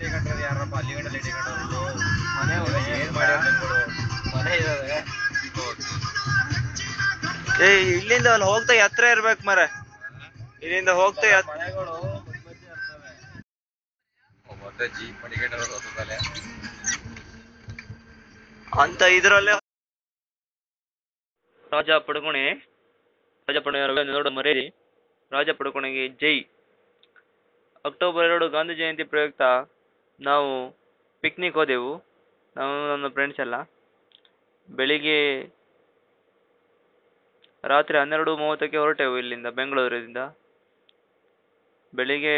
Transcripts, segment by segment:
ಯಾರಪ್ಪ ಅಲ್ಲಿ ಗಂಟೆ ಲೇಟ್ ಮನೆ ಏನ್ ಮನೆ ಇದಾವೆ. ಇಲ್ಲಿಂದ ಅಲ್ಲಿ ಹೋಗ್ತಾ ಹತ್ರ ಇರ್ಬೇಕು ಮರ. ಇಲ್ಲಿಂದ ಹೋಗ್ತಾ ಮನೆಗಳು ಮತ್ತೆ ಜೀಪ್ ಮಡಿಕೊಂಡಲೆ ಅಂತ ಇದ್ರಲ್ಲೇ ರಾಜ ಪಡುಕೋಣೆ ನೋಡ ಮರೇರಿ. ರಾಜ ಪಡುಕೋಣೆಗೆ ಜೈ. ಅಕ್ಟೋಬರ್ 2 ಗಾಂಧಿ ಜಯಂತಿ ಪ್ರಯುಕ್ತ ನಾವು ಪಿಕ್ನಿಕ್ ಹೋದೆವು. ನಾವು ನನ್ನ ಫ್ರೆಂಡ್ಸ್ ಎಲ್ಲ ಬೆಳಿಗ್ಗೆ ರಾತ್ರಿ 12:30ಕ್ಕೆ ಹೊರಟೆವು ಇಲ್ಲಿಂದ, ಬೆಂಗಳೂರಿಂದ. ಬೆಳಿಗ್ಗೆ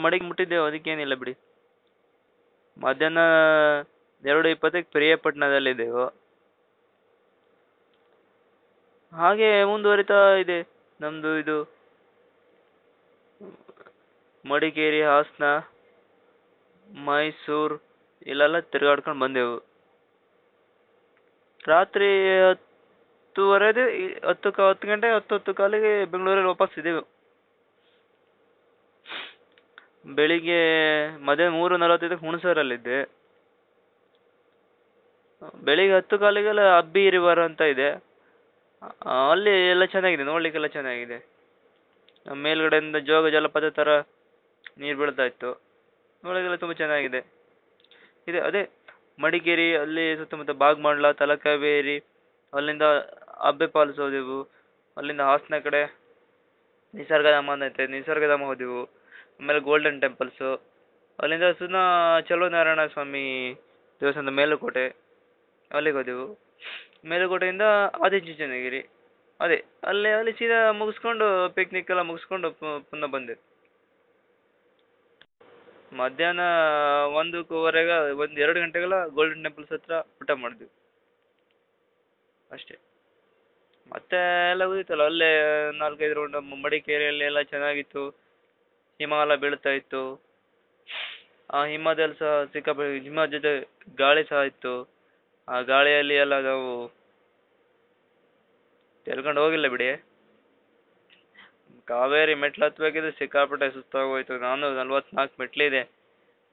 ಮಡಿಗೆ ಮುಟ್ಟಿದ್ದೆವು, ಅದಕ್ಕೇನಿಲ್ಲ ಬಿಡಿ. ಮಧ್ಯಾಹ್ನ 2:20ಕ್ಕೆ ಪಿರಿಯಾಪಟ್ಟಣದಲ್ಲಿದ್ದೆವು. ಹಾಗೆ ಮುಂದುವರಿತಾ ಇದೆ ನಮ್ದು ಇದು ಮಡಿಕೇರಿ, ಹಾಸನ, ಮೈಸೂರು ಇಲ್ಲೆಲ್ಲ ತಿರುಗಾಡ್ಕೊಂಡು ಬಂದೆವು. ರಾತ್ರಿ 10 ಗಂಟೆ 10 ಕಾಲಿಗೆ ಬೆಂಗಳೂರಲ್ಲಿ ವಾಪಸ್ ಇದ್ದೆವು. ಬೆಳಿಗ್ಗೆ ಮಧ್ಯಾಹ್ನ 3:45ಕ್ಕೆ ಹುಣಸೂರಲ್ಲಿದ್ದೆ. ಬೆಳಿಗ್ಗೆ 10 ಕಾಲಿಗೆಲ್ಲ ಅಬ್ಬಿ ರಿವರ್ ಅಂತ ಇದೆ, ಅಲ್ಲಿ ಎಲ್ಲ ಚೆನ್ನಾಗಿದೆ, ನೋಡ್ಲಿಕ್ಕೆಲ್ಲ ಚೆನ್ನಾಗಿದೆ. ಮೇಲ್ಗಡೆಯಿಂದ ಜೋಗ ಜಲಪಾತ ತರ ನೀರು ಬೀಳ್ತಾ ಇತ್ತು, ನೋಡೋಕೆಲ್ಲ ತುಂಬಾ ಚೆನ್ನಾಗಿದೆ. ಅದೇ ಮಡಿಕೇರಿ ಅಲ್ಲಿ ಸುತ್ತಮುತ್ತ ಬಾಗ್ಮಂಡ್ಲ, ತಲಕಾವೇರಿ, ಅಲ್ಲಿಂದ ಅಬ್ಬೆ ಫಾಲ್ಸ್ ಹೋದೆವು. ಅಲ್ಲಿಂದ ಹಾಸನ ಕಡೆ ನಿಸರ್ಗಧಾಮ ಅಂತ ನಿಸರ್ಗಧಾಮ ಹೋದೆವು. ಆಮೇಲೆ ಗೋಲ್ಡನ್ ಟೆಂಪಲ್ಸು, ಅಲ್ಲಿಂದ ಚಲುವನಾರಾಯಣ ಸ್ವಾಮಿ ದೇವಸ್ಥಾನದ ಮೇಲುಕೋಟೆ, ಅಲ್ಲಿಗೆ ಹೋದೆವು. ಮೇಲುಕೋಟೆಯಿಂದ ಆದಿಚುಂಚನಗಿರಿ, ಅದೇ ಅಲ್ಲಿ ಸೀದಾ ಮುಗಿಸ್ಕೊಂಡು ಪಿಕ್ನಿಕ್ ಎಲ್ಲ ಮುಗಿಸ್ಕೊಂಡು ಪುನಃ ಬಂದೆ. ಮಧ್ಯಾಹ್ನ 2 ಗಂಟೆಗೆಲ್ಲ ಗೋಲ್ಡನ್ ಟೆಂಪಲ್ಸ್ ಹತ್ರ ಊಟ ಮಾಡಿದ್ವಿ ಅಷ್ಟೇ. ಮತ್ತೆ ಎಲ್ಲ ಉಳಿತಲ್ಲ, ಅಲ್ಲೇ 4-5 ರೌಂಡ್ ಮಡಿಕೇರಿಯಲ್ಲಿ ಎಲ್ಲ ಚೆನ್ನಾಗಿತ್ತು. ಹಿಮ ಎಲ್ಲ ಬೀಳ್ತಾ ಇತ್ತು. ಆ ಹಿಮದಲ್ಲಿ ಸಹ ಸಿಕ್ಕಾಪಟ್ಟೆ ಹಿಮ ಜೊತೆ ಗಾಳಿ ಸಹ ಇತ್ತು. ಆ ಗಾಳಿಯಲ್ಲಿ ಎಲ್ಲ ನಾವು ತಿಳ್ಕೊಂಡು ಹೋಗಿಲ್ಲ ಬಿಡಿ. ಕಾವೇರಿ ಮೆಟ್ಲು ಹತ್ಬೇಕಿದ್ರೆ ಸಿಕ್ಕಾಪಟ್ಟೆ ಸುಸ್ತಾಗೋಯ್ತು. 444 ಮೆಟ್ಲಿದೆ.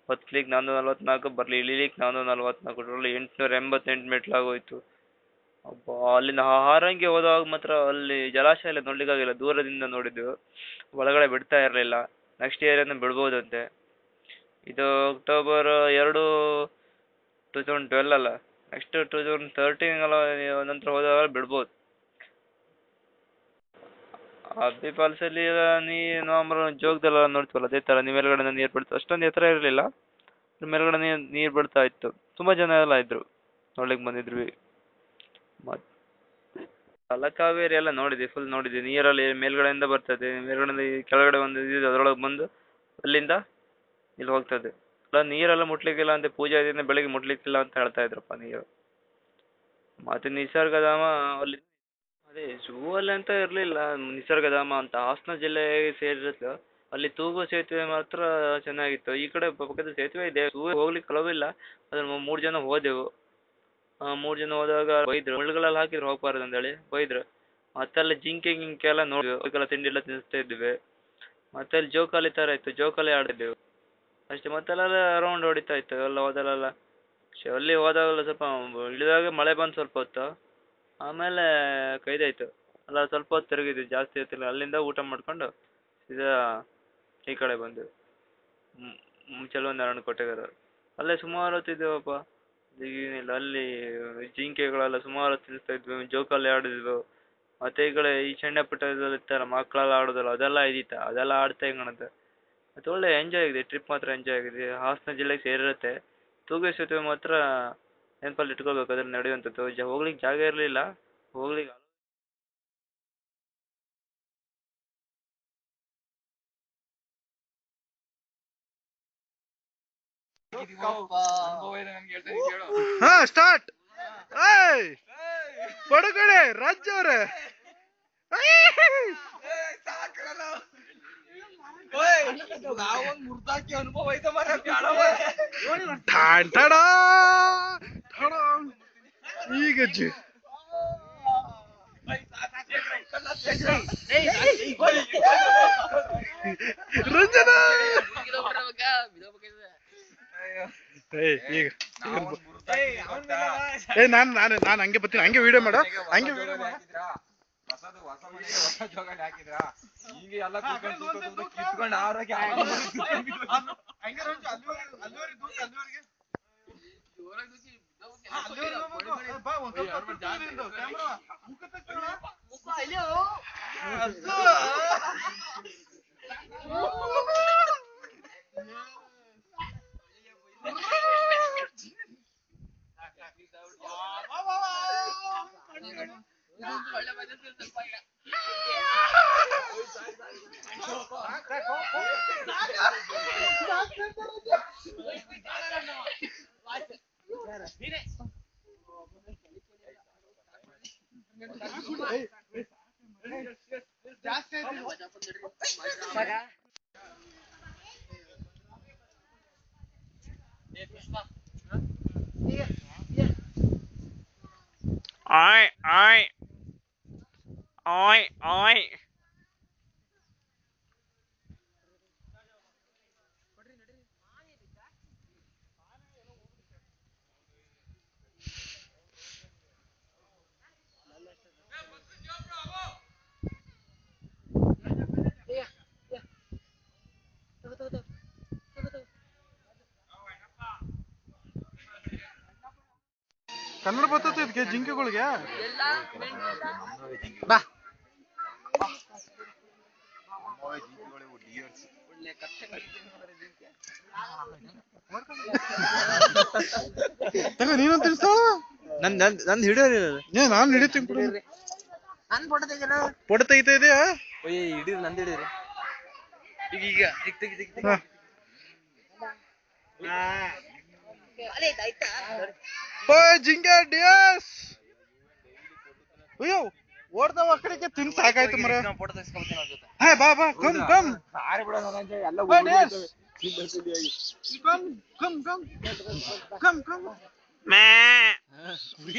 ಹತ್ಲಿಕ್ಕೆ 444, ಇಳಿಲಿಕ್ಕೆ 444, 888 ಮೆಟ್ಲಾಗೋಯ್ತು. ಅಬ್ಬಾ, ಅಲ್ಲಿಂದ ಹಾರಂಗಿ ಹೋದಾಗ ಮಾತ್ರ ಅಲ್ಲಿ ಜಲಾಶಯ ಎಲ್ಲ ನೋಡ್ಲಿಕ್ಕಾಗಿಲ್ಲ, ದೂರದಿಂದ ನೋಡಿದ್ವು, ಒಳಗಡೆ ಬಿಡ್ತಾ ಇರಲಿಲ್ಲ. ನೆಕ್ಸ್ಟ್ ಇಯರ್ ಏನು ಬಿಡ್ಬೋದಂತೆ. ಇದು ಅಕ್ಟೋಬರ್ 2, 2012 ಅಲ್ಲ, ನೆಕ್ಸ್ಟ್ 2013 ಅಲ್ಲ, ನಂತರ ಹೋದಾಗ ಬಿಡ್ಬೋದು. ಅಬ್ಬಿ ಫಾಲ್ಸ್ ಅಲ್ಲಿ ನವಂಬರ್ ಜೋಗದಲ್ಲ ನೋಡ್ತೀವಲ್ಲ, ಅದೇ ತರ ಮೇಲ್ಗಡೆ ನೀರು ಬಿಡ್ತಾ, ಅಷ್ಟೊಂದು ಎತ್ತರ ಇರಲಿಲ್ಲ, ಮೇಲ್ಗಡೆ ನೀರು ಬಿಡ್ತಾ ಇತ್ತು. ತುಂಬಾ ಜನ ಎಲ್ಲ ಇದ್ರು, ನೋಡ್ಲಿಕ್ಕೆ ಬಂದಿದ್ವಿ. ತಲಕಾವೇರಿ ಎಲ್ಲ ನೋಡಿದ್ವಿ, ಫುಲ್ ನೋಡಿದ್ವಿ. ನೀರಲ್ಲಿ ಮೇಲ್ಗಡೆಯಿಂದ ಬರ್ತದೆ, ಮೇಲ್ಗಡೆ ಕೆಳಗಡೆ ಒಂದು ಇದು ಅದರೊಳಗೆ ಬಂದು ಅಲ್ಲಿಂದ ಇಲ್ಲಿ ಹೋಗ್ತದೆ. ಅಲ್ಲ, ನೀರೆಲ್ಲ ಮುಟ್ಲಿಕ್ಕಿಲ್ಲ ಅಂತ, ಪೂಜೆ ದಿನ ಬೆಳಿಗ್ಗೆ ಮುಟ್ಲಿಕ್ಕಿಲ್ಲ ಅಂತ ಹೇಳ್ತಾ ಇದ್ರಪ್ಪ ನೀರು. ಮತ್ತೆ ನಿಸರ್ಗಧಾಮ ಅಲ್ಲಿ, ಅದೇ ಝೂ ಅಲ್ಲಿ ಅಂತ ಇರ್ಲಿಲ್ಲ, ನಿಸರ್ಗಧಾಮ ಅಂತ ಹಾಸನ ಜಿಲ್ಲೆಗೆ ಸೇರಿರುತ್ತೆ. ಅಲ್ಲಿ ತೂಗು ಸೇತುವೆ ಮಾತ್ರ ಚೆನ್ನಾಗಿತ್ತು. ಈ ಕಡೆ ಪಕ್ಕದ ಸೇತುವೆ ಇದೆ, ಹೋಗ್ಲಿಕ್ಕೆ ಕಳವಿಲ್ಲ. ಅದ್ರ 3 ಜನ ಹೋದೆವು. 3 ಜನ ಹೋದಾಗ ಬೈದ್ರು, ಮುಳ್ಳುಗಳೆಲ್ಲ ಹಾಕಿದ್ರು ಹೋಗ್ಬಾರ್ದು ಅಂತೇಳಿ ಬೈದ್ರು. ಮತ್ತೆ ಅಲ್ಲಿ ಜಿಂಕೆ ಗಿಂಕೆ ಎಲ್ಲ ನೋಡಿದ್ವಿ, ಅದಕ್ಕೆಲ್ಲ ತಿಂಡಿ ಎಲ್ಲ ತಿನ್ನಿಸ್ತಾ ಇದ್ವಿ. ಮತ್ತೆ ಅಲ್ಲಿ ಜೋಕಾಲಿ ತರ ಇತ್ತು, ಜೋಕಾಲಿ ಆಡಿದ್ದೆವು ಅಷ್ಟೇ. ಮತ್ತೆಲ್ಲ ರೌಂಡ್ ಹೊಡಿತಾ ಇತ್ತು ಎಲ್ಲ ಹೋದಲ್ಲೆಲ್ಲ. ಅಲ್ಲಿ ಹೋದಾಗಲ್ಲ ಸ್ವಲ್ಪ ಇಳಿದಾಗ ಮಳೆ ಬಂದು ಸ್ವಲ್ಪ ಹೊತ್ತು, ಆಮೇಲೆ ಕೈದಾಯ್ತು. ಅಲ್ಲ ಸ್ವಲ್ಪ ಹೊತ್ತು ತಿರುಗಿದ್ವಿ, ಜಾಸ್ತಿ ಹೊತ್ತಿಲ್ಲ. ಅಲ್ಲಿಂದ ಊಟ ಮಾಡ್ಕೊಂಡು ಸೀದಾ ಈ ಕಡೆ ಬಂದ್ವಿ, ಚಲುವನಾರಾಯಣ ಕೋಟೆಗಾರ. ಅಲ್ಲೇ ಸುಮಾರು ಹೊತ್ತಿದ್ದೇವಪ್ಪ, ಏನಿಲ್ಲ. ಅಲ್ಲಿ ಜಿಂಕೆಗಳೆಲ್ಲ ಸುಮಾರು ತಿನ್ನಿಸ್ತಾ ಇದ್ವಿ, ಜೋಕಾಲಿ ಆಡಿದ್ವು. ಮತ್ತೆ ಈ ಸಣ್ಣ ಪುಟ್ಟ ಇರ್ತಾರ ಮಕ್ಕಳೆಲ್ಲ ಆಡೋದಲ್ಲ, ಅದೆಲ್ಲ ಇದಿತ್ತ, ಅದೆಲ್ಲ ಆಡ್ತಾ ಕಾಣುತ್ತೆ. ಮತ್ತೆ ಒಳ್ಳೆ ಎಂಜಾಯ್ ಆಗಿದೆ, ಟ್ರಿಪ್ ಮಾತ್ರ ಎಂಜಾಯ್ ಆಗಿದೆ. ಹಾಸನ ಜಿಲ್ಲೆಗೆ ಸೇರಿರುತ್ತೆ. ತೂಗು ಸೇತುವೆ ಮಾತ್ರ ನೆನಪಲ್ಲಿ ಇಟ್ಕೋಬೇಕು, ಅದ್ರಲ್ಲಿ ನಡೆಯುವಂಥದ್ದು. ಹೋಗ್ಲಿಕ್ಕೆ ಜಾಗ ಇರಲಿಲ್ಲ, ಹೋಗ್ಲಿಕ್ಕೆ ಹಾ ಸ್ಟಾರ್ಟ್. ಪಡುಗಡೆ ರಾಜ್ಯ ಅವ್ರೆ ಅನುಭವ ಐತೆ ಮರ ಈಗ ರಂಜನಾ ಈಗ ನಾನು ಹಂಗೆ ಬರ್ತೀನಿ, ಹಂಗೆ ವಿಡಿಯೋ ಮಾಡ, ಹಂಗೆ ವಿಡಿಯೋ ಮಾಡ. ಹೊಸ ಮನೆಗೆ ಹೊಸ ಜೋಗಾಲಿ ಹಾಕಿದ್ರ ಈಗ ಎಲ್ಲ ಕಿತ್ಕೊಂಡು ಆರೋಗ್ಯ ಕನ್ನಡ ಬರ್ತದೆ ಇದಕ್ಕೆ ಜಿಂಕೆಗಳಿಗೆ. ನೀನು ತಿಳಿಸ್ತಾಳ, ನಂದು ಹಿಡಿಯೋರಿ ನಾನು ಹಿಡಿತೀನಿ. ಫೋಟೋ ತೆಗಿತಾ ಇದೆಯಾ? ಹಿಡೀರಿ, ನಂದು ಹಿಡೀರಿ. ಈಗ ಜಿಂಕೆ ಡಿಯರ್ಸ್. ಅಯ್ಯೋ ಓಡ್ತಾವ ಆ ಕಡೆಗೆ, ತಿನ್ ಸಾಕಾಯ್ತು ಮರ. ಫೋಟೋ ತೆಗಿಸ್ಕೊಳ್ತೀನಿ ಅವ್ರ ಜೊತೆ. ಹೇ ಬಾ ಬಾ, ಕಮ್ ಕಮ್ ಸಾರಿ ಬಿಡೋಣ ಎಲ್ಲ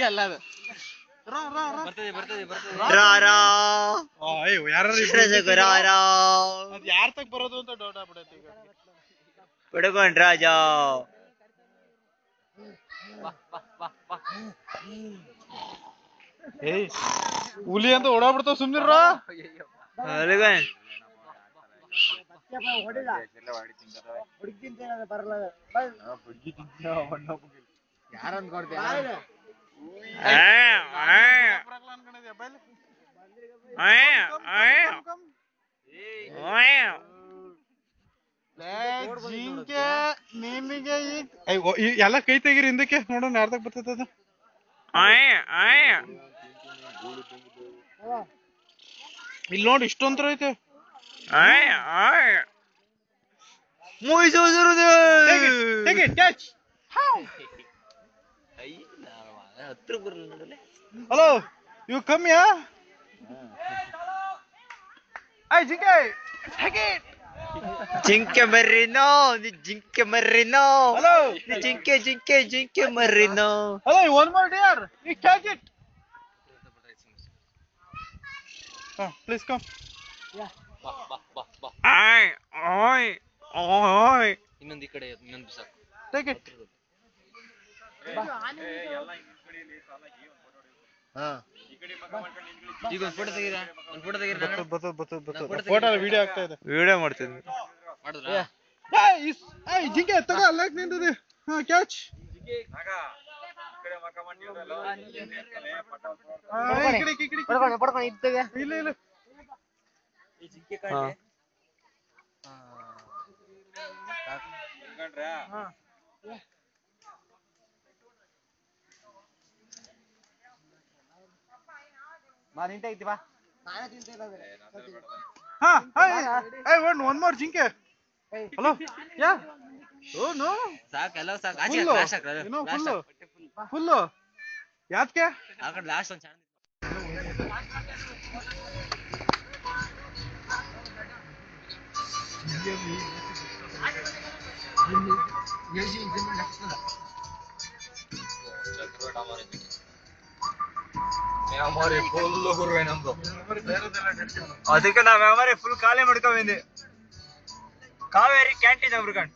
ಅಲ್ಲ ಅದು. ಯಾರ ತಗ ಬರೋದು ಅಂತ ಡೌಟ್ ಆಗ್ಬಿಡೈತಿ ಈಗ. ಪಡ್ಕೊಂಡ್ ರಾಜ ಹುಲಿ ಅಂತ ಓಡಾಡ್ಬಿಡ್ತಾವ, ಸುಮ್ನಿರ. ಯಾರ ಅನ್ಕೊಡ್ತೀಯ? ಜಿಂಕೆ ನಿಮಗೆ ಎಲ್ಲ ಕೈ ತೆಗೀರಿ ಹಿಂದಕ್ಕೆ, ನೋಡೋಣ ಯಾರ್ದಾಗ ಬರ್ತದ. ಇಲ್ಲಿ ನೋಡಿ ಇಷ್ಟೊಂತರ ಐತೆ. ಹಲೋ, ಇವ್ ಕಮ್ಮಿಯಾ? ಜಿಂಕೆ ಜಿಂಕೆ ಮರ್ರಿನೋ, ಜಿಂಕೆ ಮರ್ರಿನೋ. ಹಲೋ ಜಿಂಕೆ ಜಿಂಕೆ ಜಿಂಕೆ ಮರ್ರಿನೋ. Hello, one more dear, you catch it. Please come. ಇನ್ನೊಂದು ಈ ಕಡೆ, ಇನ್ನೊಂದು ಸಾಕು. Take it. ಈಗ ಒಂದು ಫೋಟೋ ತೆಗೀರಾ, ಒಂದು ಫೋಟೋ ತೆಗೀರಾ. ಫೋಟೋ ವಿಡಿಯೋ ಆಗ್ತಾ ಇದೆ. ವಿಡಿಯೋ ಮಾಡ್ತಿದ್ವಿ. ಮಾಡಿದ್ರಾ? ಜಿಂಕೆ ತಗೋ, ಅಲ್ಲ ನಿಂತದೆ. ಕ್ಯಾಚ್. ಇಲ್ಲ ಇಲ್ಲ, ಒನ್ ಮೋರ್ ಜಿಂಕೆ. ಹಲೋ, ಯಾ? ಓ ನೋ, ಸಾಕು, ಎಲ್ಲ ಸಾಕು. ಫುಲ್ಲು ಯಾಕೆ? ಆ ಕಡೆ ಲಾಸ್ಟ್ ಒಂದು ಚಾನಲ್. ಅದಕ್ಕೆ ನಾವ್ ಮೆಮೊರಿ ಫುಲ್ ಖಾಲಿ ಮಾಡ್ಕೊಂಡ್ಬಂದಿ. ಕಾವೇರಿ ಕ್ಯಾಂಟೀನ್ ಅವ್ರಕಂಡ್